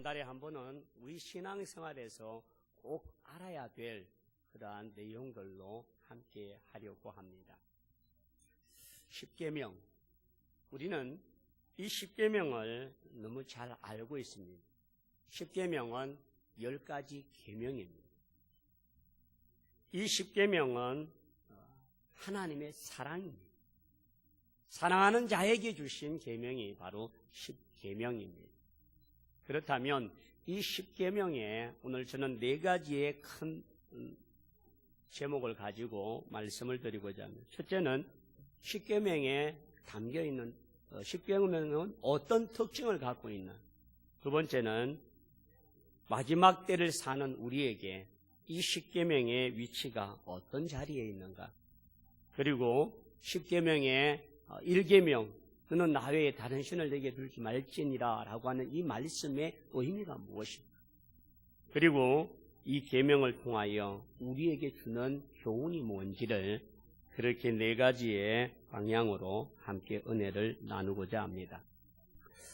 달에 한 번은 우리 신앙생활에서 꼭 알아야 될 그러한 내용들로 함께 하려고 합니다. 십계명. 우리는 이 십계명을 너무 잘 알고 있습니다. 십계명은 10가지 계명입니다. 이 십계명은 하나님의 사랑입니다. 사랑하는 자에게 주신 계명이 바로 십계명입니다. 그렇다면 이 십계명에 오늘 저는 4가지의 큰 제목을 가지고 말씀을 드리고자 합니다. 첫째는 십계명에 담겨있는 십계명은 어떤 특징을 갖고 있나. 두 번째는 마지막 때를 사는 우리에게 이 십계명의 위치가 어떤 자리에 있는가. 그리고 십계명의 1계명, 너는 나 외에 다른 신을 내게 두지 말지니라 라고 하는 이 말씀의 의미가 무엇인가. 그리고 이 계명을 통하여 우리에게 주는 교훈이 뭔지를 그렇게 4가지의 방향으로 함께 은혜를 나누고자 합니다.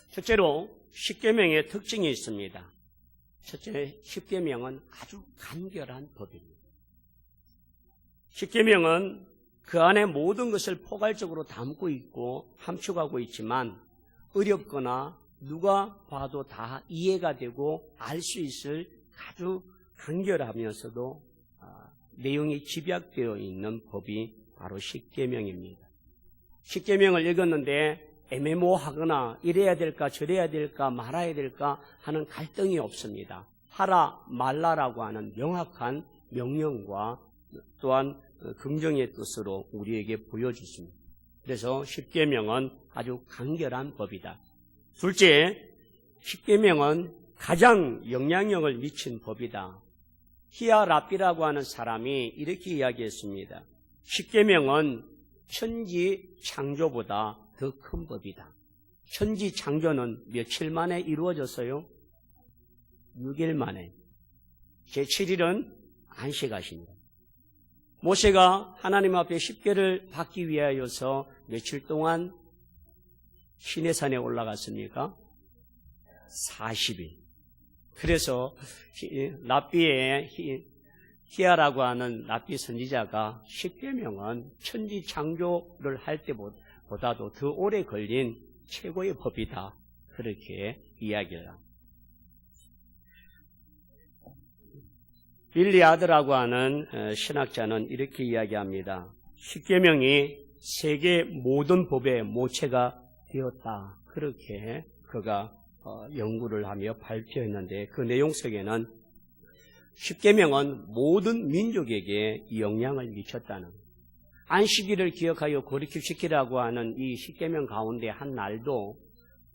첫째로 십계명의 특징이 있습니다. 첫째, 십계명은 아주 간결한 법입니다. 십계명은 그 안에 모든 것을 포괄적으로 담고 있고 함축하고 있지만 어렵거나 누가 봐도 다 이해가 되고 알 수 있을 아주 간결하면서도 내용이 집약되어 있는 법이 바로 십계명입니다. 십계명을 읽었는데 애매모호하거나 이래야 될까 저래야 될까 말아야 될까 하는 갈등이 없습니다. 하라 말라라고 하는 명확한 명령과 또한 긍정의 뜻으로 우리에게 보여주십니다. 그래서 십계명은 아주 간결한 법이다. 둘째, 십계명은 가장 영향력을 미친 법이다. 히아랍비라고 하는 사람이 이렇게 이야기했습니다. 십계명은 천지 창조보다 더 큰 법이다. 천지 창조는 며칠 만에 이루어졌어요? 6일 만에. 제7일은 안식하십니다. 모세가 하나님 앞에 십계를 받기 위하여서 며칠 동안 시내산에 올라갔습니까? 40일. 그래서 랍비의 히아라고 하는 랍비 선지자가 십계명은 천지 창조를 할 때보다도 더 오래 걸린 최고의 법이다. 그렇게 이야기를 합니다. 빌리아드라고 하는 신학자는 이렇게 이야기합니다. 십계명이 세계 모든 법의 모체가 되었다. 그렇게 그가 연구를 하며 발표했는데 그 내용 속에는 십계명은 모든 민족에게 영향을 미쳤다는, 안식일을 기억하여 거룩시키라고 하는 이 십계명 가운데 한 날도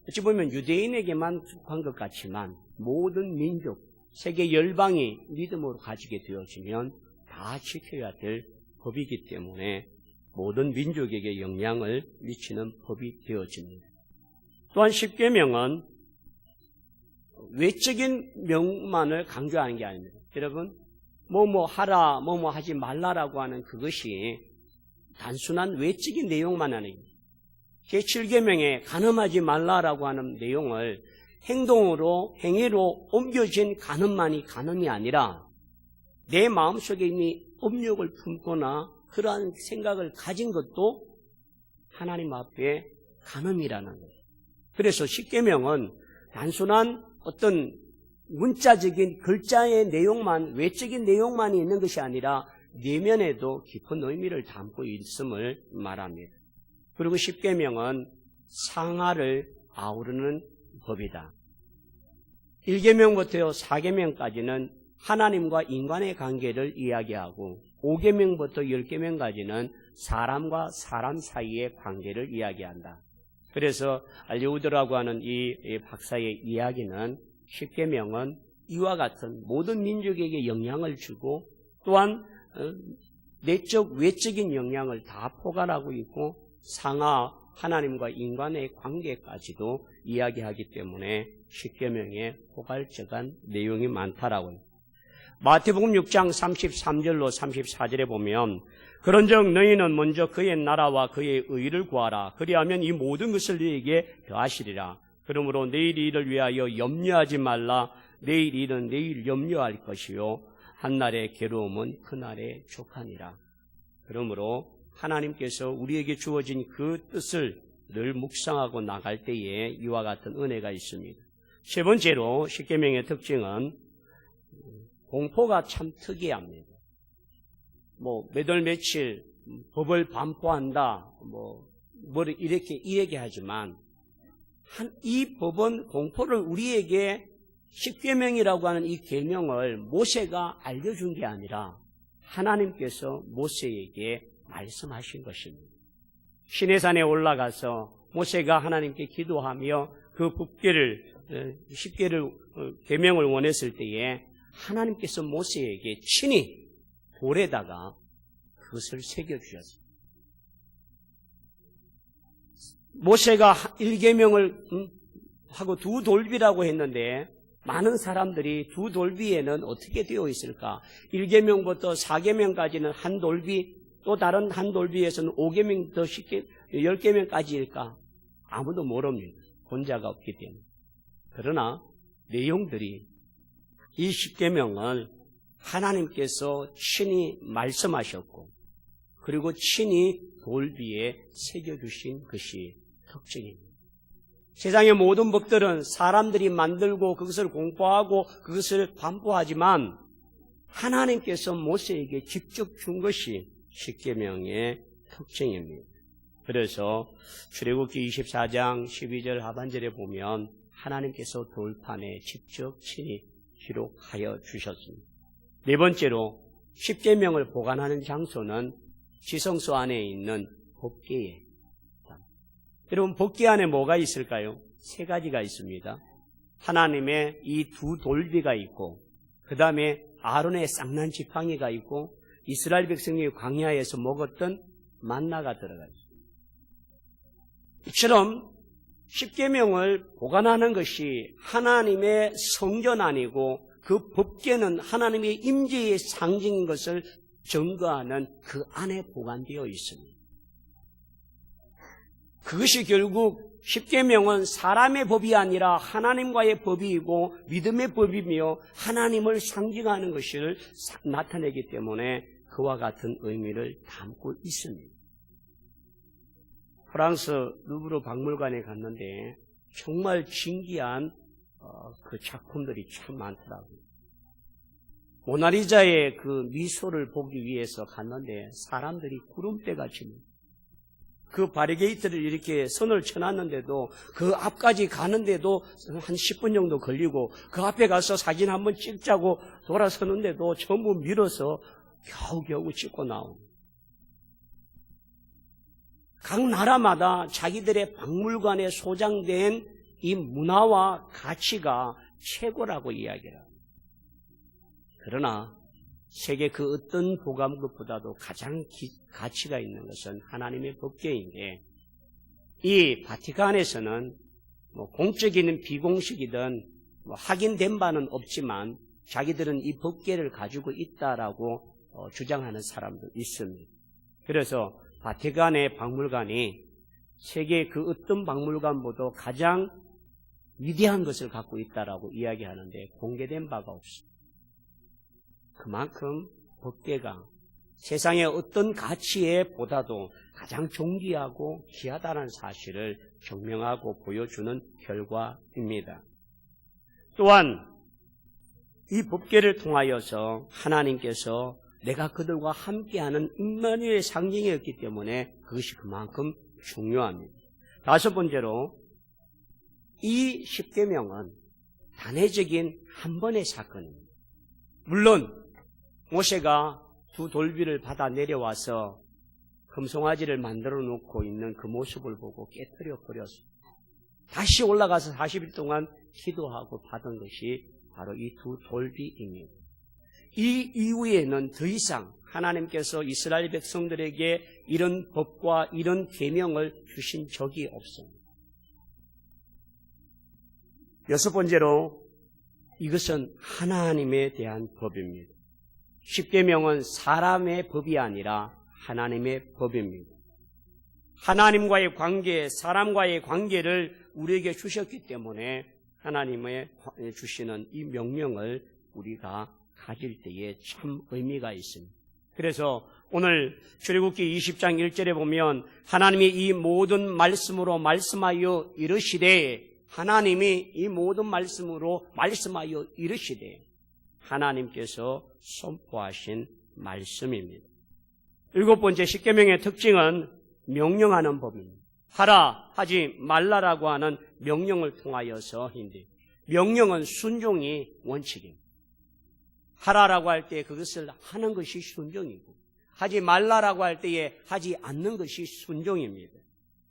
어찌 보면 유대인에게만 속한 것 같지만 모든 민족, 세계 열방이 믿음으로 가지게 되어지면 다 지켜야 될 법이기 때문에 모든 민족에게 영향을 미치는 법이 되어집니다. 또한 십계명은 외적인 명만을 강조하는 게 아닙니다. 여러분, 뭐뭐 하라, 뭐뭐 하지 말라라고 하는 그것이 단순한 외적인 내용만 아닙니다. 제7계명에 간음하지 말라라고 하는 내용을 행동으로, 행위로 옮겨진 간음만이 간음이 아니라 내 마음속에 이미 업욕을 품거나 그러한 생각을 가진 것도 하나님 앞에 간음이라는 거예요. 그래서 십계명은 단순한 어떤 문자적인 글자의 내용만, 외적인 내용만이 있는 것이 아니라 내면에도 깊은 의미를 담고 있음을 말합니다. 그리고 십계명은 상하를 아우르는 법이다. 1계명부터 4계명까지는 하나님과 인간의 관계를 이야기하고 5계명부터 10계명까지는 사람과 사람 사이의 관계를 이야기한다. 그래서 알리우드라고 하는 이 박사의 이야기는 십계명은 이와 같은 모든 민족에게 영향을 주고 또한 내적 외적인 영향을 다 포괄하고 있고 상하 하나님과 인간의 관계까지도 이야기하기 때문에 십계명에 포괄적인 내용이 많다라고요. 마태복음 6장 33절로 34절에 보면 그런즉 너희는 먼저 그의 나라와 그의 의를 구하라. 그리하면 이 모든 것을 너희에게 더하시리라. 그러므로 내일 일을 위하여 염려하지 말라. 내일 일은 내일 염려할 것이요 한날의 괴로움은 그날의 족하니라. 그러므로 하나님께서 우리에게 주어진 그 뜻을 늘 묵상하고 나갈 때에 이와 같은 은혜가 있습니다. 세 번째로 십계명의 특징은 공포가 참 특이합니다. 몇월 며칠 법을 반포한다, 뭘 이렇게 이야기하지만 이 법은 공포를 우리에게 십계명이라고 하는 이 계명을 모세가 알려준 게 아니라 하나님께서 모세에게 말씀하신 것입니다. 시내산에 올라가서 모세가 하나님께 기도하며 그 십계를 계명을 원했을 때에 하나님께서 모세에게 친히 돌에다가 그것을 새겨주셨습니다. 모세가 1계명을 하고 2돌비라고 했는데 많은 사람들이 2돌비에는 어떻게 되어 있을까? 1계명부터 4계명까지는 한 돌비, 또 다른 한 돌비에서는 5계명 더 쉽게 10계명까지일까? 아무도 모릅니다. 권자가 없기 때문에. 그러나 내용들이 이 10계명을 하나님께서 친히 말씀하셨고 그리고 친히 돌비에 새겨주신 것이 특징입니다. 세상의 모든 법들은 사람들이 만들고 그것을 공부하고 그것을 반포하지만 하나님께서 모세에게 직접 준 것이 십계명의 특징입니다. 그래서 출애굽기 24장 12절 하반절에 보면 하나님께서 돌판에 직접 친히 기록하여 주셨습니다. 네 번째로 십계명을 보관하는 장소는 지성소 안에 있는 법궤에. 여러분, 법궤 안에 뭐가 있을까요? 세 가지가 있습니다. 하나님의 이 2돌비가 있고 그 다음에 아론의 쌍난 지팡이가 있고 이스라엘 백성이 광야에서 먹었던 만나가 들어가 있습니다. 이처럼 십계명을 보관하는 것이 하나님의 성전 아니고 그 법궤는 하나님의 임재의 상징인 것을 증거하는 그 안에 보관되어 있습니다. 그것이 결국 십계명은 사람의 법이 아니라 하나님과의 법이고 믿음의 법이며 하나님을 상징하는 것을 나타내기 때문에 그와 같은 의미를 담고 있습니다. 프랑스 루브르 박물관에 갔는데 정말 신기한 그 작품들이 참 많더라고요. 모나리자의 그 미소를 보기 위해서 갔는데 사람들이 구름대같이 그 바리게이트를 이렇게 선을 쳐놨는데도 그 앞까지 가는데도 한 10분 정도 걸리고 그 앞에 가서 사진 한번 찍자고 돌아서는데도 전부 밀어서 겨우겨우 찍고 나옵니다. 각 나라마다 자기들의 박물관에 소장된 이 문화와 가치가 최고라고 이야기를 합니다. 그러나 세계 그 어떤 보관것보다도 가장 가치가 있는 것은 하나님의 법궤인데 이 바티칸에서는 공적이든 비공식이든 확인된 바는 없지만 자기들은 이 법궤를 가지고 있다라고 주장하는 사람도 있습니다. 그래서 바티칸의 박물관이 세계 그 어떤 박물관보다 가장 위대한 것을 갖고 있다라고 이야기하는데 공개된 바가 없습니다. 그만큼 법궤가 세상의 어떤 가치에 보다도 가장 존귀하고 귀하다는 사실을 증명하고 보여주는 결과입니다. 또한 이 법궤를 통하여서 하나님께서 내가 그들과 함께하는 임마누엘의 상징이었기 때문에 그것이 그만큼 중요합니다. 다섯 번째로 이 십계명은 단회적인 한 번의 사건입니다. 물론 모세가 2돌비를 받아 내려와서 금송아지를 만들어 놓고 있는 그 모습을 보고 깨트려 버렸습니다. 다시 올라가서 40일 동안 기도하고 받은 것이 바로 이 2돌비입니다. 이 이후에는 더 이상 하나님께서 이스라엘 백성들에게 이런 법과 이런 계명을 주신 적이 없습니다. 여섯 번째로 이것은 하나님에 대한 법입니다. 십계명은 사람의 법이 아니라 하나님의 법입니다. 하나님과의 관계, 사람과의 관계를 우리에게 주셨기 때문에 하나님의 주시는 이 명령을 우리가 가질 때에 참 의미가 있습니다. 그래서 오늘 출애굽기 20장 1절에 보면 하나님이 이 모든 말씀으로 말씀하여 이르시되, 하나님이 이 모든 말씀으로 말씀하여 이르시되, 하나님께서 선포하신 말씀입니다. 7번째 십계명의 특징은 명령하는 법입니다. 하라, 하지 말라라고 하는 명령을 통하여서인데, 명령은 순종이 원칙입니다. 하라라고 할 때 그것을 하는 것이 순종이고, 하지 말라라고 할 때에 하지 않는 것이 순종입니다.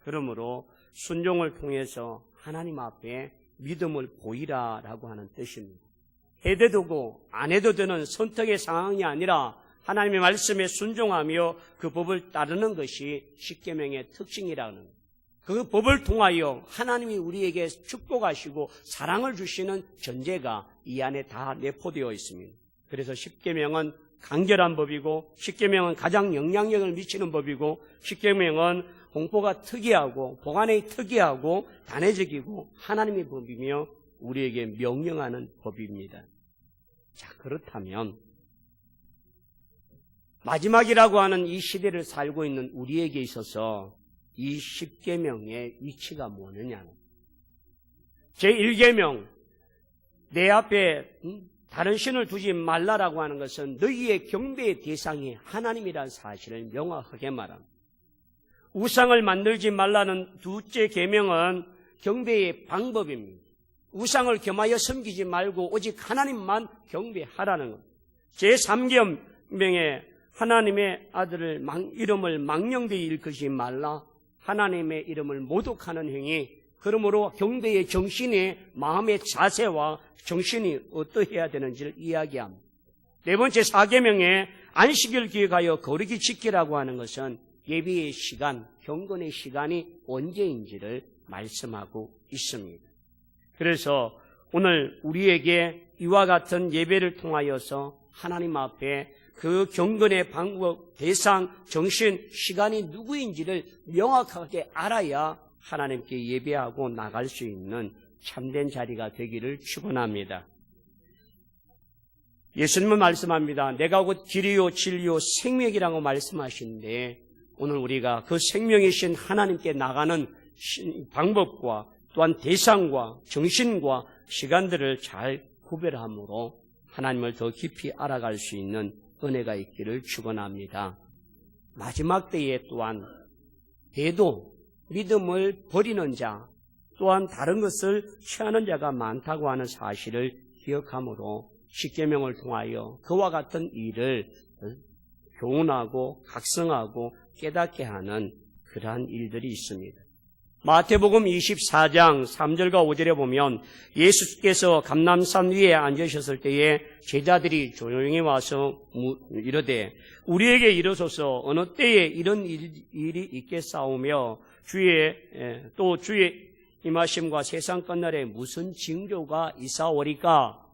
그러므로 순종을 통해서 하나님 앞에 믿음을 보이라라고 하는 뜻입니다. 해도 되고 안 해도 되는 선택의 상황이 아니라 하나님의 말씀에 순종하며 그 법을 따르는 것이 십계명의 특징이라는 거예요. 그 법을 통하여 하나님이 우리에게 축복하시고 사랑을 주시는 전제가 이 안에 다 내포되어 있습니다. 그래서 십계명은 간결한 법이고, 십계명은 가장 영향력을 미치는 법이고, 십계명은 공포가 특이하고 보관이 특이하고 단회적이고 하나님의 법이며 우리에게 명령하는 법입니다. 자, 그렇다면 마지막이라고 하는 이 시대를 살고 있는 우리에게 있어서 이 십계명의 위치가 뭐느냐. 제1계명, 내 앞에 다른 신을 두지 말라라고 하는 것은 너희의 경배의 대상이 하나님이라는 사실을 명확하게 말합니다. 우상을 만들지 말라는 둘째 계명은 경배의 방법입니다. 우상을 겸하여 섬기지 말고 오직 하나님만 경배하라는 것. 제3계명에 하나님의 아들을 이름을 망령되이 일컫지 말라, 하나님의 이름을 모독하는 행위, 그러므로 경배의 정신이 마음의 자세와 정신이 어떠해야 되는지를 이야기합니다. 네 번째 4계명에 안식일 기획하여 거룩히 지키라고 하는 것은 예배의 시간, 경건의 시간이 언제인지를 말씀하고 있습니다. 그래서 오늘 우리에게 이와 같은 예배를 통하여서 하나님 앞에 그 경건의 방법, 대상, 정신, 시간이 누구인지를 명확하게 알아야 하나님께 예배하고 나갈 수 있는 참된 자리가 되기를 축원합니다. 예수님은 말씀합니다. 내가 곧 길이요 진리요 생명이라고 말씀하시는데, 오늘 우리가 그 생명이신 하나님께 나가는 방법과 또한 대상과 정신과 시간들을 잘 구별함으로 하나님을 더 깊이 알아갈 수 있는 은혜가 있기를 축원합니다. 마지막 때에 또한 대도 믿음을 버리는 자, 또한 다른 것을 취하는 자가 많다고 하는 사실을 기억함으로 십계명을 통하여 그와 같은 일을 교훈하고 각성하고 깨닫게 하는 그러한 일들이 있습니다. 마태복음 24장 3절과 5절에 보면 예수께서 감람산 위에 앉으셨을 때에 제자들이 조용히 와서 이르되 우리에게 이르소서 어느 때에 이런 일이 있겠사오며 주의 임하심과 세상 끝날에 무슨 징조가 있사오리까?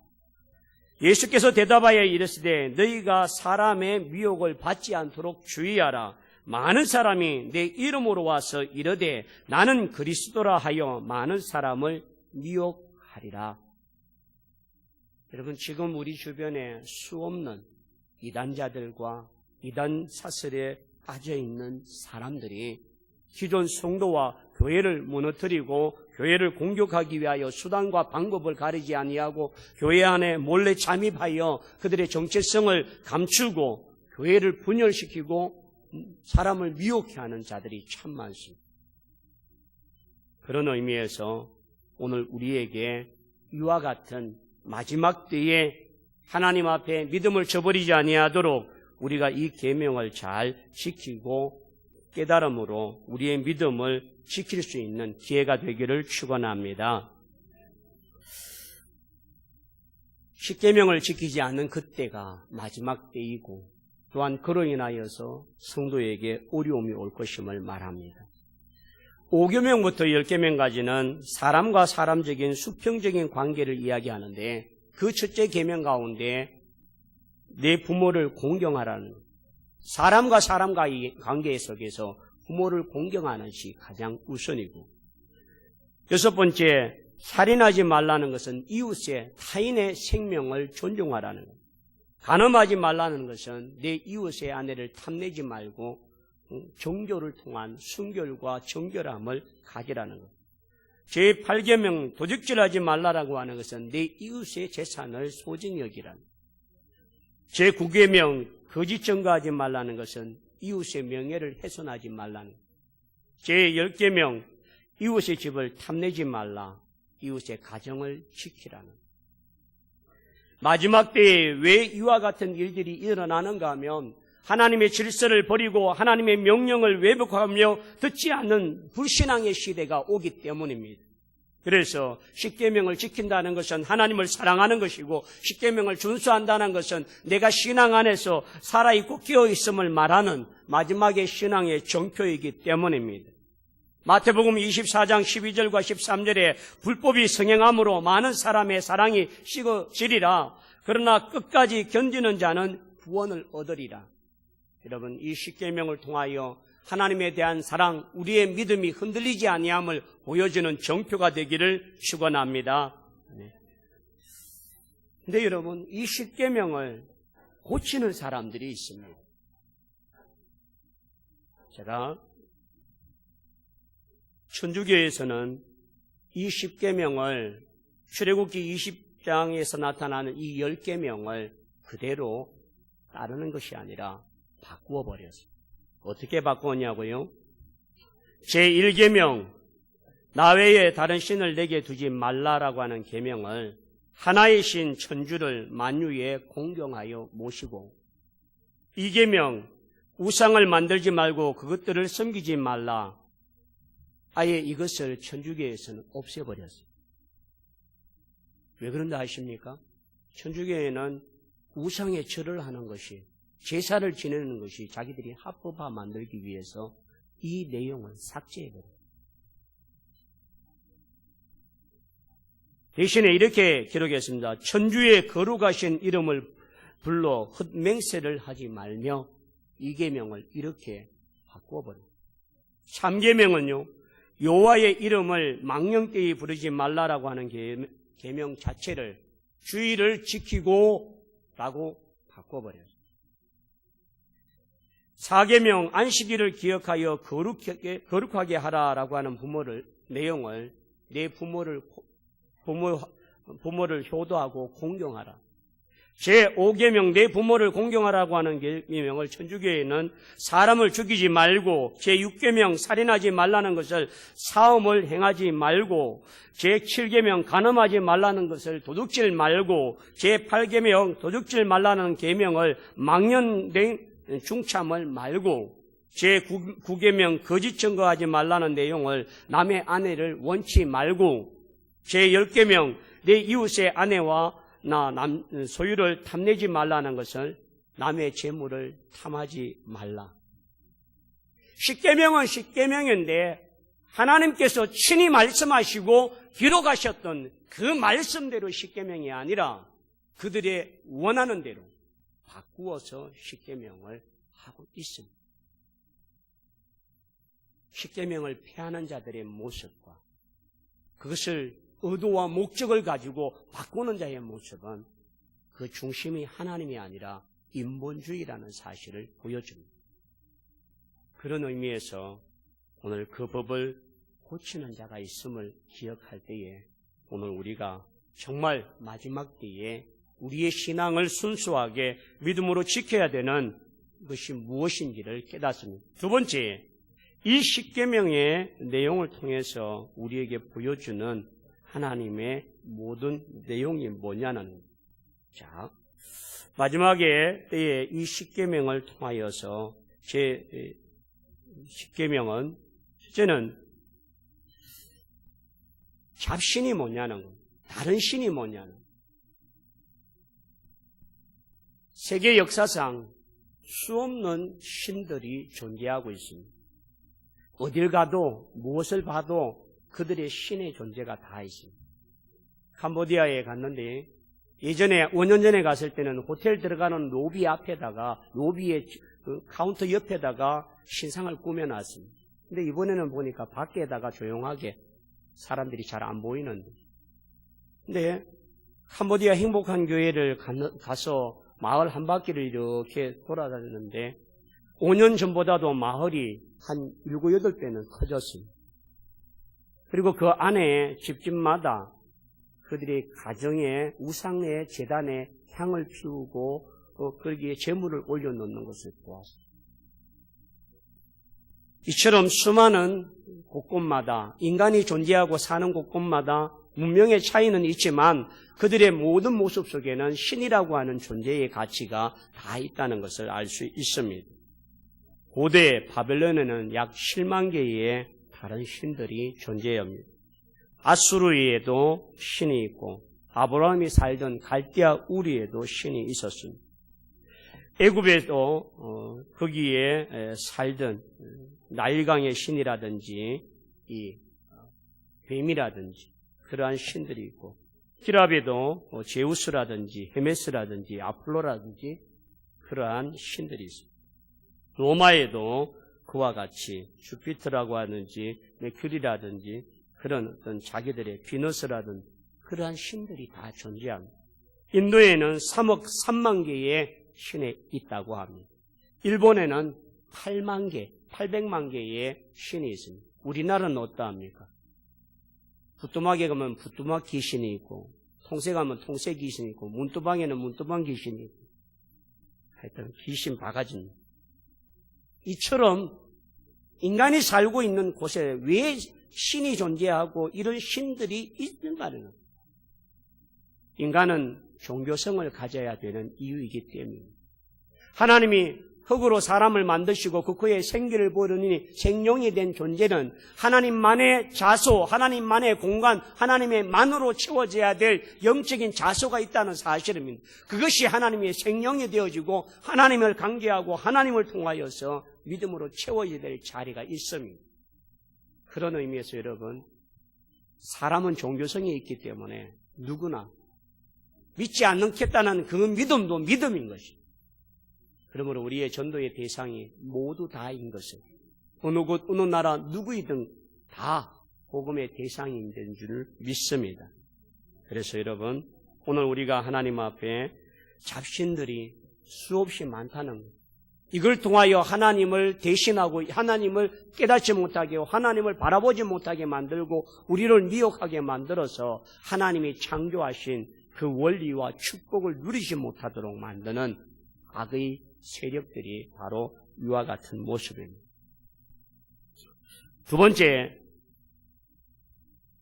예수께서 대답하여 이르시되 너희가 사람의 미혹을 받지 않도록 주의하라. 많은 사람이 내 이름으로 와서 이르되 나는 그리스도라 하여 많은 사람을 미혹하리라. 여러분, 지금 우리 주변에 수없는 이단자들과 이단 사슬에 빠져 있는 사람들이 기존 성도와 교회를 무너뜨리고 교회를 공격하기 위하여 수단과 방법을 가리지 아니하고 교회 안에 몰래 잠입하여 그들의 정체성을 감추고 교회를 분열시키고 사람을 미혹해 하는 자들이 참 많습니다. 그런 의미에서 오늘 우리에게 이와 같은 마지막 때에 하나님 앞에 믿음을 저버리지 아니하도록 우리가 이 계명을 잘 지키고 깨달음으로 우리의 믿음을 지킬 수 있는 기회가 되기를 축원합니다. 십계명을 지키지 않는 그때가 마지막 때이고 또한 그로 인하여서 성도에게 어려움이 올 것임을 말합니다. 5계명부터 10계명까지는 사람과 사람적인 수평적인 관계를 이야기하는데 그 첫째 계명 가운데 내 부모를 공경하라는, 사람과 사람과의 관계 속에서 부모를 공경하는 것이 가장 우선이고, 여섯 번째, 살인하지 말라는 것은 이웃의 타인의 생명을 존중하라는 것. 간음하지 말라는 것은 내 이웃의 아내를 탐내지 말고 정교를 통한 순결과 정결함을 가지라는 것. 제8계명 도둑질하지 말라라고 하는 것은 내 이웃의 재산을 소중히 여기라는 것. 제9계명 거짓 증거하지 말라는 것은 이웃의 명예를 훼손하지 말라는 것. 제10계명 이웃의 집을 탐내지 말라, 이웃의 가정을 지키라는 것. 마지막 때에 왜 이와 같은 일들이 일어나는가 하면 하나님의 질서를 버리고 하나님의 명령을 왜곡하며 듣지 않는 불신앙의 시대가 오기 때문입니다. 그래서 십계명을 지킨다는 것은 하나님을 사랑하는 것이고, 십계명을 준수한다는 것은 내가 신앙 안에서 살아있고 끼어있음을 말하는 마지막의 신앙의 정표이기 때문입니다. 마태복음 24장 12절과 13절에 불법이 성행함으로 많은 사람의 사랑이 식어지리라. 그러나 끝까지 견디는 자는 구원을 얻으리라. 여러분, 이 십계명을 통하여 하나님에 대한 사랑, 우리의 믿음이 흔들리지 아니함을 보여주는 정표가 되기를 축원합니다. 근데 여러분, 이 십계명을 고치는 사람들이 있습니다. 제가 천주교에서는 이 십계명을 출애굽기 20장에서 나타나는 이 10계명을 그대로 따르는 것이 아니라 바꾸어 버렸어요. 어떻게 바꾸었냐고요? 제1계명 나 외에 다른 신을 내게 두지 말라라고 하는 계명을 하나의 신 천주를 만유에 공경하여 모시고, 2계명 우상을 만들지 말고 그것들을 섬기지 말라, 아예 이것을 천주교에서는 없애버렸어요. 왜 그런지 아십니까? 천주교에는 우상에 절을 하는 것이, 제사를 지내는 것이 자기들이 합법화 만들기 위해서 이 내용을 삭제해버려요. 대신에 이렇게 기록했습니다. 천주의 거룩하신 이름을 불러 헛맹세를 하지 말며, 이 계명을 이렇게 바꾸어버려요. 3계명은요, 여호와의 이름을 망령되이 부르지 말라라고 하는 계명 자체를 주의를 지키고 라고 바꿔버려요. 4계명 안식일을 기억하여 거룩하게 하라라고 하는 내용을 내 부모를 효도하고 공경하라. 제5계명 내 부모를 공경하라고 하는 계명을 천주교에는 사람을 죽이지 말고, 제6계명 살인하지 말라는 것을 사음을 행하지 말고, 제7계명 간음하지 말라는 것을 도둑질 말고, 제8계명 도둑질 말라는 계명을 망연된 중참을 말고, 제9계명 거짓 증거하지 말라는 내용을 남의 아내를 원치 말고, 제10계명 내 이웃의 아내와 소유를 탐내지 말라는 것을 남의 재물을 탐하지 말라. 십계명은 십계명인데 하나님께서 친히 말씀하시고 기록하셨던 그 말씀대로 십계명이 아니라 그들의 원하는 대로 바꾸어서 십계명을 하고 있습니다. 십계명을 폐하는 자들의 모습과 그것을 의도와 목적을 가지고 바꾸는 자의 모습은 그 중심이 하나님이 아니라 인본주의라는 사실을 보여줍니다. 그런 의미에서 오늘 그 법을 고치는 자가 있음을 기억할 때에 오늘 우리가 정말 마지막 때에 우리의 신앙을 순수하게 믿음으로 지켜야 되는 것이 무엇인지를 깨닫습니다. 두 번째, 이 십계명의 내용을 통해서 우리에게 보여주는 하나님의 모든 내용이 뭐냐는, 자, 마지막에 때에 이 십계명을 통하여서 제 십계명은 첫째는 잡신이 뭐냐는, 다른 신이 뭐냐는. 세계 역사상 수없는 신들이 존재하고 있습니다. 어딜 가도 무엇을 봐도 그들의 신의 존재가 다 있습니다. 캄보디아에 갔는데 예전에 5년 전에 갔을 때는 호텔 들어가는 로비 앞에다가 로비에 그 카운터 옆에다가 신상을 꾸며놨습니다. 근데 이번에는 보니까 밖에다가 조용하게 사람들이 잘 안 보이는데. 근데 캄보디아 행복한 교회를 가서 마을 한 바퀴를 이렇게 돌아다녔는데 5년 전보다도 마을이 한 7, 8배는 커졌습니다. 그리고 그 안에 집집마다 그들이 가정에 우상의 제단에 향을 피우고 거기에 제물을 올려놓는 것을 보았습니다. 이처럼 수많은 곳곳마다 인간이 존재하고 사는 곳곳마다 문명의 차이는 있지만 그들의 모든 모습 속에는 신이라고 하는 존재의 가치가 다 있다는 것을 알 수 있습니다. 고대 바벨론에는 약 7만 개의 다른 신들이 존재합니다. 아수르에도 신이 있고 아브라함이 살던 갈대아 우리에도 신이 있었습니다. 애굽에도 거기에 살던 나일강의 신이라든지 이 뱀이라든지 그러한 신들이 있고 히랍에도 제우스라든지 헤메스라든지 아폴로라든지 그러한 신들이 있습니다. 로마에도 그와 같이 주피터라고 하는지 메큐리라든지 그런 어떤 자기들의 비너스라든지 그러한 신들이 다 존재합니다. 인도에는 3억 3만 개의 신이 있다고 합니다. 일본에는 8만 개, 800만 개의 신이 있습니다. 우리나라는 어떠합니까? 부뚜막에 가면 부뚜막 귀신이 있고 통세 가면 통세 귀신이 있고 문두방에는 문두방 귀신이 있고 하여튼 귀신 바가지입니다. 이처럼 인간이 살고 있는 곳에 왜 신이 존재하고 이런 신들이 있는가는 인간은 종교성을 가져야 되는 이유이기 때문입니다. 하나님이 흙으로 사람을 만드시고 그 코에 생기를 부으니 생명이 된 존재는 하나님만의 자소, 하나님만의 공간, 하나님의 만으로 채워져야 될 영적인 자소가 있다는 사실입니다. 그것이 하나님의 생명이 되어지고 하나님을 관계하고 하나님을 통하여서 믿음으로 채워져야 될 자리가 있습니다. 그런 의미에서 여러분, 사람은 종교성이 있기 때문에 누구나 믿지 않겠다는 그 믿음도 믿음인 것입니다. 그러므로 우리의 전도의 대상이 모두 다인 것을 어느 곳 어느 나라 누구이든 다 복음의 대상이 된 줄 믿습니다. 그래서 여러분 오늘 우리가 하나님 앞에 잡신들이 수없이 많다는 것, 이걸 통하여 하나님을 대신하고 하나님을 깨닫지 못하게 하고 하나님을 바라보지 못하게 만들고 우리를 미혹하게 만들어서 하나님이 창조하신 그 원리와 축복을 누리지 못하도록 만드는 악의 세력들이 바로 이와 같은 모습입니다. 두 번째,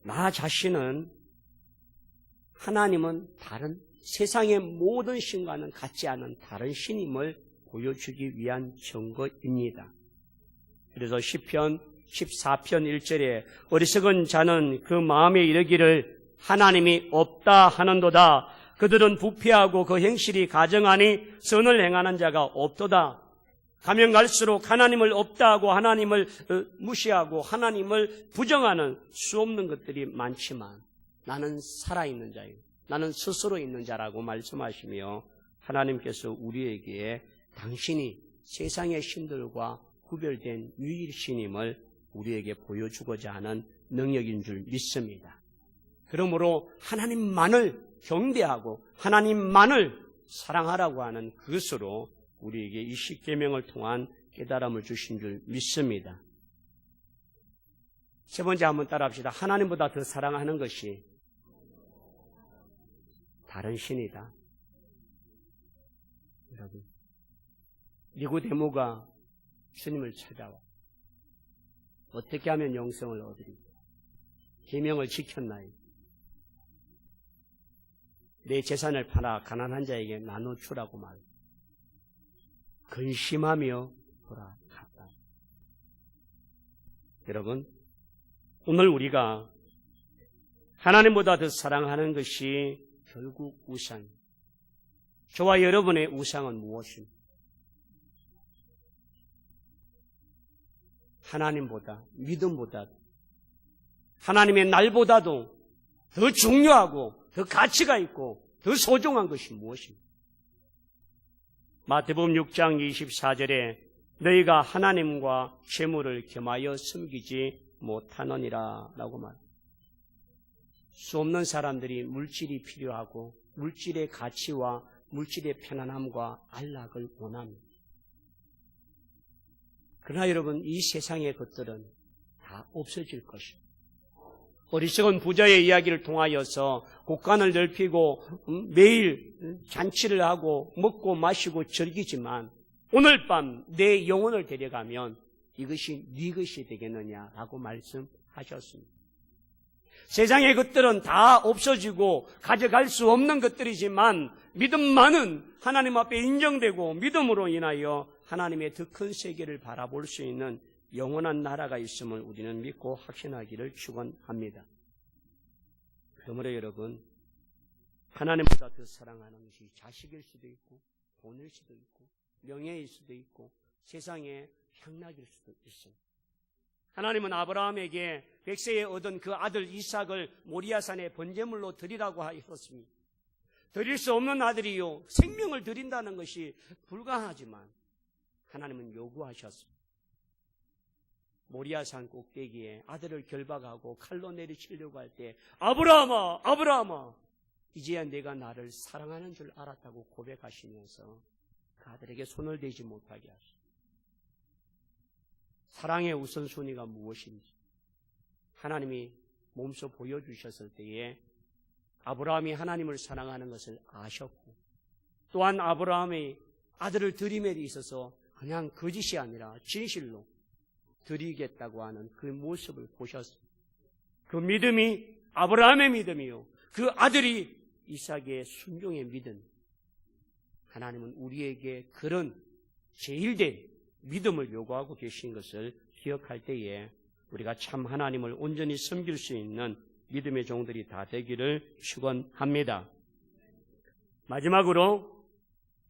나 자신은 하나님은 다른 세상의 모든 신과는 같지 않은 다른 신임을 보여주기 위한 증거입니다. 그래서 시편 14편 1절에 어리석은 자는 그 마음에 이르기를 하나님이 없다 하는도다. 그들은 부패하고 그 행실이 가정하니 선을 행하는 자가 없도다. 가면 갈수록 하나님을 없다 하고 하나님을 무시하고 하나님을 부정하는 수 없는 것들이 많지만 나는 살아있는 자요, 나는 스스로 있는 자라고 말씀하시며 하나님께서 우리에게 당신이 세상의 신들과 구별된 유일신임을 우리에게 보여주고자 하는 능력인 줄 믿습니다. 그러므로 하나님만을 경배하고 하나님만을 사랑하라고 하는 그것으로 우리에게 이 십계명을 통한 깨달음을 주신 줄 믿습니다. 세 번째 한번 따라합시다. 하나님보다 더 사랑하는 것이 다른 신이다. 여러분, 니고데모가 주님을 찾아와 어떻게 하면 영생을 얻으리까? 계명을 지켰나요? 내 재산을 팔아 가난한 자에게 나눠주라고 말. 근심하며 돌아갔다. 여러분, 오늘 우리가 하나님보다 더 사랑하는 것이 결국 우상. 저와 여러분의 우상은 무엇입니까? 하나님보다, 믿음보다, 하나님의 날보다도 더 중요하고 더 가치가 있고 더 소중한 것이 무엇입니까? 마태복음 6장 24절에 너희가 하나님과 재물을 겸하여 섬기지 못하느니라 라고 말합니다. 수 없는 사람들이 물질이 필요하고 물질의 가치와 물질의 편안함과 안락을 원합니다. 그러나 여러분, 이 세상의 것들은 다 없어질 것입니다. 어리석은 부자의 이야기를 통하여서 곳간을 넓히고 매일 잔치를 하고 먹고 마시고 즐기지만 오늘 밤 내 영혼을 데려가면 이것이 네 것이 되겠느냐라고 말씀하셨습니다. 세상의 것들은 다 없어지고 가져갈 수 없는 것들이지만 믿음만은 하나님 앞에 인정되고 믿음으로 인하여 하나님의 더 큰 세계를 바라볼 수 있는 영원한 나라가 있음을 우리는 믿고 확신하기를 축원합니다. 그러므로 여러분, 하나님보다 더 사랑하는 것이 자식일 수도 있고 돈일 수도 있고 명예일 수도 있고 세상의 향락일 수도 있습니다. 하나님은 아브라함에게 100세에 얻은 그 아들 이삭을 모리아산에 번제물로 드리라고 하셨습니다. 드릴 수 없는 아들이요, 생명을 드린다는 것이 불가하지만 하나님은 요구하셨습니다. 모리아산 꼭대기에 아들을 결박하고 칼로 내리치려고 할 때 아브라함아, 아브라함아, 이제야 내가 나를 사랑하는 줄 알았다고 고백하시면서 그 아들에게 손을 대지 못하게 하셨습니다. 사랑의 우선순위가 무엇인지 하나님이 몸소 보여주셨을 때에 아브라함이 하나님을 사랑하는 것을 아셨고, 또한 아브라함의 아들을 드림에 있어서 그냥 거짓이 아니라 진실로 드리겠다고 하는 그 모습을 보셨습니다. 그 믿음이 아브라함의 믿음이요, 그 아들이 이삭의 순종의 믿음. 하나님은 우리에게 그런 제일된 믿음을 요구하고 계신 것을 기억할 때에 우리가 참 하나님을 온전히 섬길 수 있는 믿음의 종들이 다 되기를 축원합니다. 마지막으로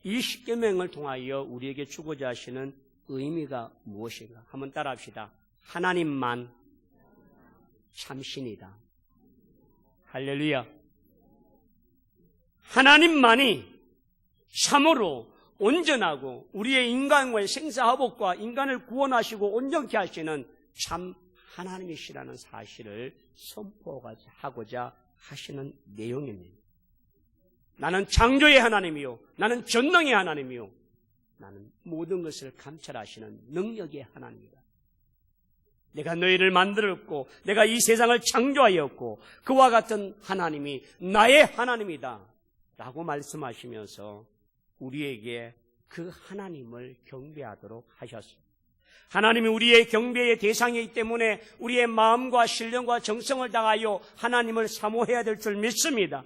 이 십계명을 통하여 우리에게 주고자 하시는 의미가 무엇인가? 한번 따라합시다. 하나님만 참신이다. 할렐루야. 하나님만이 참으로 온전하고 우리의 인간과의 생사화복과 인간을 구원하시고 온전케 하시는 참 하나님이시라는 사실을 선포하고자 하시는 내용입니다. 나는 창조의 하나님이요, 나는 전능의 하나님이요, 나는 모든 것을 감찰하시는 능력의 하나님이다. 내가 너희를 만들었고 내가 이 세상을 창조하였고 그와 같은 하나님이 나의 하나님이다 라고 말씀하시면서 우리에게 그 하나님을 경배하도록 하셨습니다. 하나님이 우리의 경배의 대상이기 때문에 우리의 마음과 신령과 정성을 다하여 하나님을 사모해야 될 줄 믿습니다.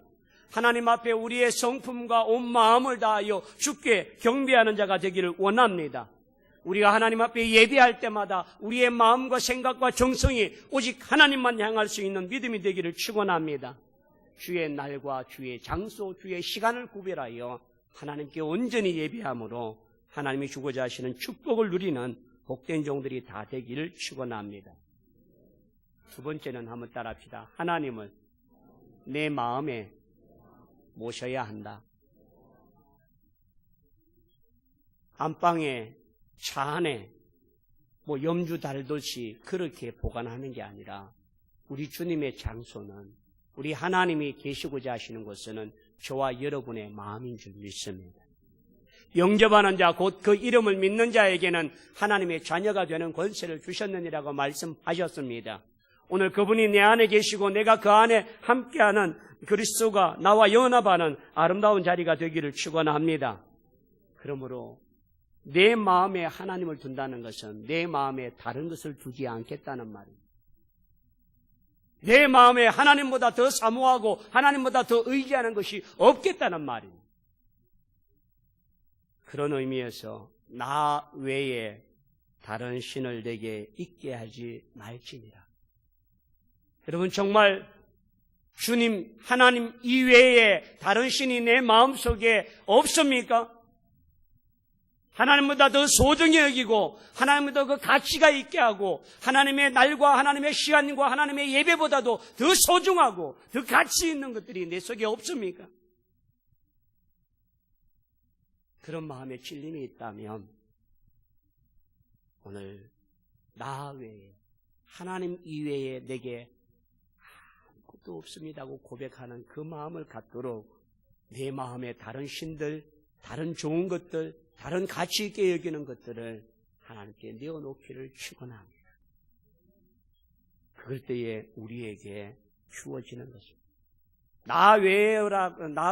하나님 앞에 우리의 성품과 온 마음을 다하여 주께 경배하는 자가 되기를 원합니다. 우리가 하나님 앞에 예배할 때마다 우리의 마음과 생각과 정성이 오직 하나님만 향할 수 있는 믿음이 되기를 축원합니다. 주의 날과 주의 장소, 주의 시간을 구별하여 하나님께 온전히 예배함으로 하나님이 주고자 하시는 축복을 누리는 복된 종들이 다 되기를 축원합니다. 두 번째는 한번 따라합시다. 하나님을 내 마음에 모셔야 한다. 안방에, 차 안에 염주 달듯이 그렇게 보관하는 게 아니라 우리 주님의 장소는, 우리 하나님이 계시고자 하시는 곳은 저와 여러분의 마음인 줄 믿습니다. 영접하는 자, 곧 그 이름을 믿는 자에게는 하나님의 자녀가 되는 권세를 주셨느니라고 말씀하셨습니다. 오늘 그분이 내 안에 계시고 내가 그 안에 함께하는 그리스도가 나와 연합하는 아름다운 자리가 되기를 축원합니다. 그러므로 내 마음에 하나님을 둔다는 것은 내 마음에 다른 것을 두지 않겠다는 말입니다. 내 마음에 하나님보다 더 사모하고 하나님보다 더 의지하는 것이 없겠다는 말입니다. 그런 의미에서 나 외에 다른 신을 내게 있게 하지 말지니라. 여러분, 정말 주님 하나님 이외에 다른 신이 내 마음속에 없습니까? 하나님보다 더 소중히 여기고 하나님보다 그 가치가 있게 하고 하나님의 날과 하나님의 시간과 하나님의 예배보다도 더 소중하고 더 가치 있는 것들이 내 속에 없습니까? 그런 마음에 찔림이 있다면 오늘 나 외에 하나님 이외에 내게 아무것도 없습니다고 고백하는 그 마음을 갖도록 내 마음에 다른 신들, 다른 좋은 것들, 다른 가치 있게 여기는 것들을 하나님께 내어놓기를 축원합니다. 그럴 때에 우리에게 주어지는 것입니다. 나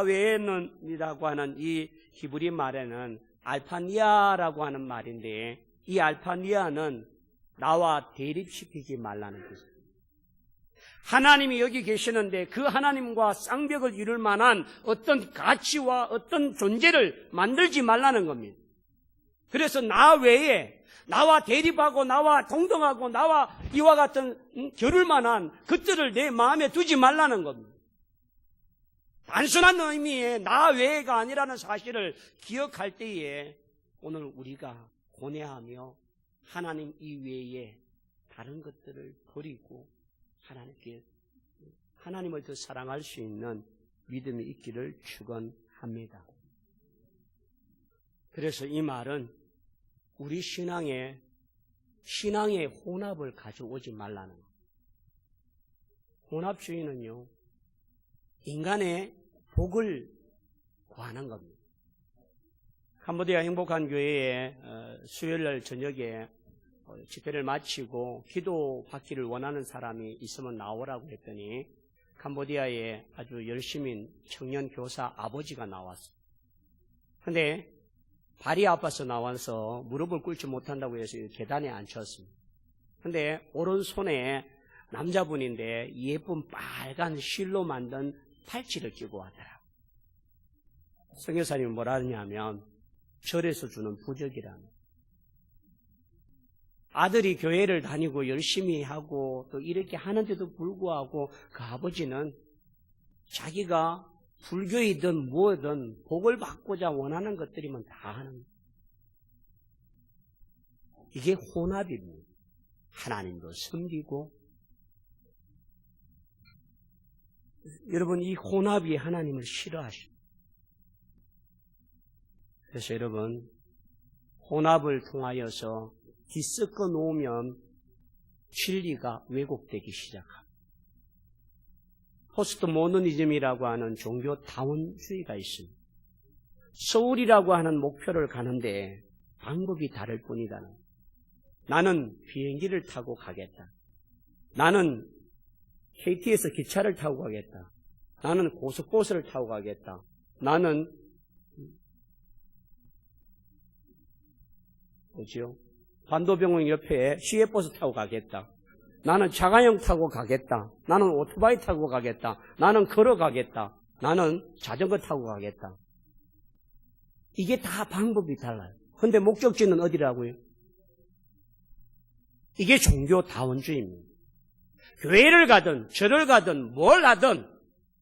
외에는이라고 하는 이 히브리 말에는 알파니아라고 하는 말인데, 이 알파니아는 나와 대립시키지 말라는 뜻입니다. 하나님이 여기 계시는데 그 하나님과 쌍벽을 이룰 만한 어떤 가치와 어떤 존재를 만들지 말라는 겁니다. 그래서 나 외에 나와 대립하고 나와 동등하고 나와 이와 같은 겨룰 만한 것들을 내 마음에 두지 말라는 겁니다. 단순한 의미의 나 외가 아니라는 사실을 기억할 때에 오늘 우리가 고뇌하며 하나님 이외에 다른 것들을 버리고 하나님을 더 사랑할 수 있는 믿음이 있기를 축원합니다. 그래서 이 말은 우리 신앙의 혼합을 가져오지 말라는 거예요. 혼합주의는요, 인간의 복을 구하는 겁니다. 캄보디아 행복한 교회에 수요일날 저녁에 집회를 마치고 기도 받기를 원하는 사람이 있으면 나오라고 했더니 캄보디아에 아주 열심인 청년 교사 아버지가 나왔어요. 근데 발이 아파서 나와서 무릎을 꿇지 못한다고 해서 계단에 앉혔습니다. 근데 오른손에 남자분인데 예쁜 빨간 실로 만든 팔찌를 끼고 왔더라고요. 선교사님이 뭐라 하냐면 절에서 주는 부적이라는. 아들이 교회를 다니고 열심히 하고 또 이렇게 하는데도 불구하고 그 아버지는 자기가 불교이든 뭐든 복을 받고자 원하는 것들이면 다 하는 거예요. 이게 혼합입니다. 하나님도 섬기고, 여러분 이 혼합이 하나님을 싫어하십니다. 그래서 여러분 혼합을 통하여서 뒤섞어 놓으면 진리가 왜곡되기 시작합니다. 포스트 모더니즘이라고 하는 종교 다원주의가 있습니다. 서울이라고 하는 목표를 가는데 방법이 다를 뿐이다. 나는 비행기를 타고 가겠다. 나는 KT에서 기차를 타고 가겠다. 나는 고속버스를 타고 가겠다. 나는 뭐지요? 반도병원 옆에 시외버스 타고 가겠다. 나는 자가용 타고 가겠다. 나는 오토바이 타고 가겠다. 나는 걸어가겠다. 나는 자전거 타고 가겠다. 이게 다 방법이 달라요. 근데 목적지는 어디라고요? 이게 종교 다원주의입니다. 교회를 가든 절을 가든 뭘 하든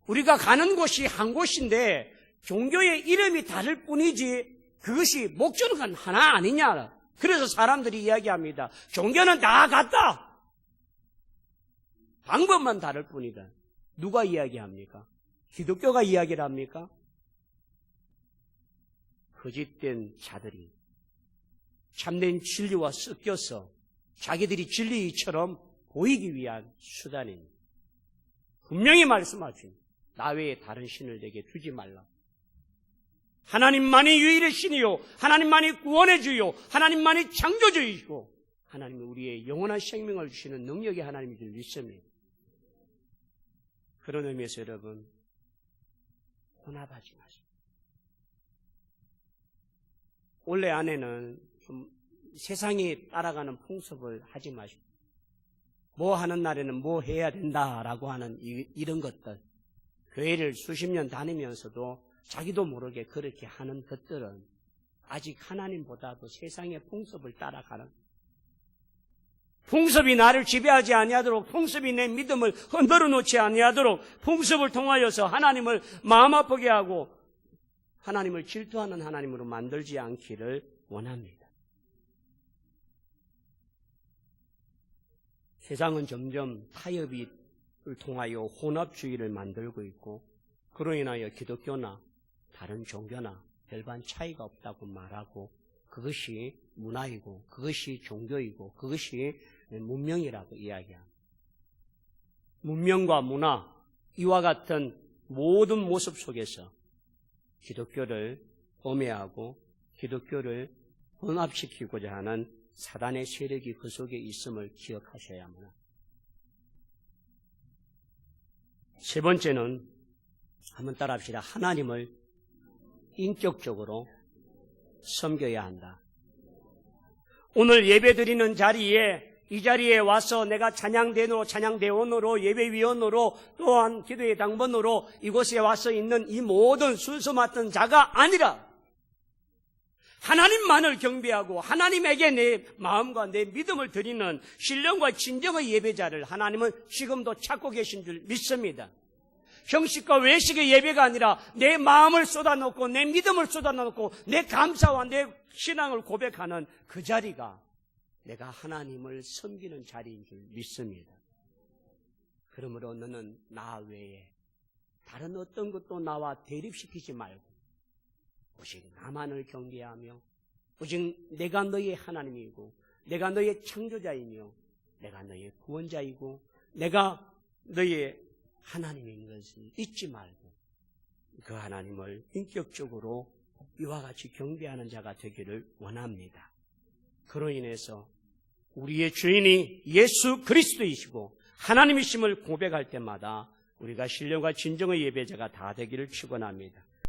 우리가 가는 곳이 한 곳인데 종교의 이름이 다를 뿐이지 그것이 목적은 하나 아니냐. 그래서 사람들이 이야기합니다. 종교는 다 같다. 방법만 다를 뿐이다. 누가 이야기합니까? 기독교가 이야기를 합니까? 거짓된 자들이 참된 진리와 섞여서 자기들이 진리처럼 보이기 위한 수단입니다. 분명히 말씀하십니다. 나 외에 다른 신을 내게 두지 말라. 하나님만이 유일의 신이요, 하나님만이 구원의 주요, 하나님만이 창조주이시고 하나님이 우리의 영원한 생명을 주시는 능력의 하나님이 줄 믿습니다. 그런 의미에서 여러분 혼합하지 마십시오. 원래 안에는 좀 세상이 따라가는 풍습을 하지 마십시오. 뭐 하는 날에는 뭐 해야 된다라고 하는 이런 것들, 교회를 수십 년 다니면서도 자기도 모르게 그렇게 하는 것들은 아직 하나님보다도 세상의 풍습을 따라가는, 풍습이 나를 지배하지 아니하도록, 풍습이 내 믿음을 흔들어 놓지 아니하도록 풍습을 통하여서 하나님을 마음 아프게 하고 하나님을 질투하는 하나님으로 만들지 않기를 원합니다. 세상은 점점 타협을 통하여 혼합주의를 만들고 있고, 그로 인하여 기독교나 다른 종교나 별반 차이가 없다고 말하고 그것이 문화이고 그것이 종교이고 그것이 문명이라고 이야기합니다. 문명과 문화, 이와 같은 모든 모습 속에서 기독교를 엄해하고 기독교를 혼합시키고자 하는 사단의 세력이 그 속에 있음을 기억하셔야 합니다. 세 번째는 한번 따라합시다. 하나님을 인격적으로 섬겨야 한다. 오늘 예배드리는 자리에 이 자리에 와서 내가 찬양대원으로 찬양대원으로 예배위원으로 또한 기도의 당번으로 이곳에 와서 있는 이 모든 순서 맡은 자가 아니라 하나님만을 경배하고 하나님에게 내 마음과 내 믿음을 드리는 신령과 진정의 예배자를 하나님은 지금도 찾고 계신 줄 믿습니다. 형식과 외식의 예배가 아니라 내 마음을 쏟아놓고 내 믿음을 쏟아놓고 내 감사와 내 신앙을 고백하는 그 자리가 내가 하나님을 섬기는 자리인 줄 믿습니다. 그러므로 너는 나 외에 다른 어떤 것도 나와 대립시키지 말고 오직 나만을 경배하며 오직 내가 너의 하나님이고 내가 너의 창조자이며 내가 너의 구원자이고 내가 너의 하나님인 것을 잊지 말고 그 하나님을 인격적으로 이와 같이 경배하는 자가 되기를 원합니다. 그로 인해서 우리의 주인이 예수 그리스도이시고 하나님이심을 고백할 때마다 우리가 신령과 진정의 예배자가 다 되기를 축원합니다.